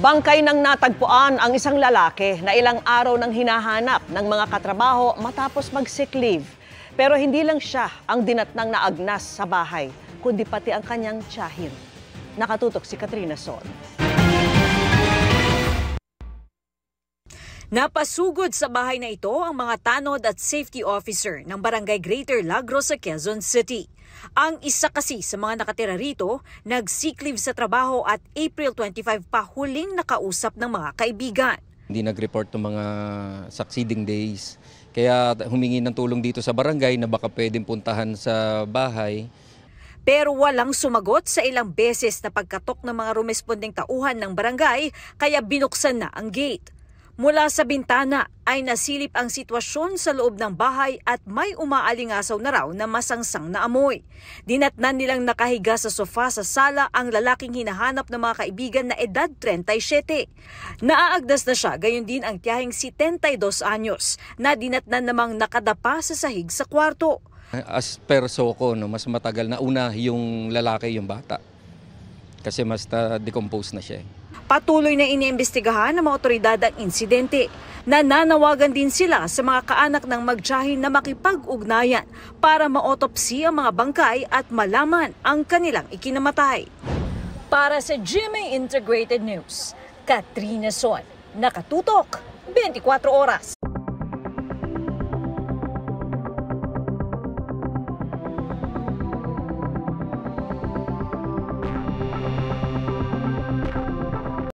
Bangkay nang natagpuan ang isang lalaki na ilang araw nang hinahanap ng mga katrabaho matapos mag-sick leave. Pero hindi lang siya ang dinatnang naagnas sa bahay, kundi pati ang kanyang tiyahin. Nakatutok si Katrina Son. Napasugod sa bahay na ito ang mga tanod at safety officer ng Barangay Greater Lagros sa Quezon City. Ang isa kasi sa mga nakatira rito, nag-sick leave sa trabaho at April 25 pa huling nakausap ng mga kaibigan. Hindi nag-report ng mga succeeding days. Kaya humingi ng tulong dito sa barangay na baka pwedeng puntahan sa bahay. Pero walang sumagot sa ilang beses na pagkatok ng mga rumespondeng tauhan ng barangay, kaya binuksan na ang gate. Mula sa bintana ay nasilip ang sitwasyon sa loob ng bahay at may umaalingasaw na raw na masangsang na amoy. Dinatnan nilang nakahiga sa sofa sa sala ang lalaking hinahanap ng mga kaibigan na edad 37. Naaagdas na siya, gayon din ang tiyahing 72 anyos na dinatnan namang nakadapa sa sahig sa kwarto. As per Soko, mas matagal na una yung lalaki, yung bata. Kasi mas decompose na siya. Patuloy na iniimbestigahan ng mga otoridad ang insidente. Nananawagan din sila sa mga kaanak ng magtiyahin na makipag-ugnayan para ma-autopsy ang mga bangkay at malaman ang kanilang ikinamatay. Para sa GMA Integrated News, Katrina Son, nakatutok 24 oras.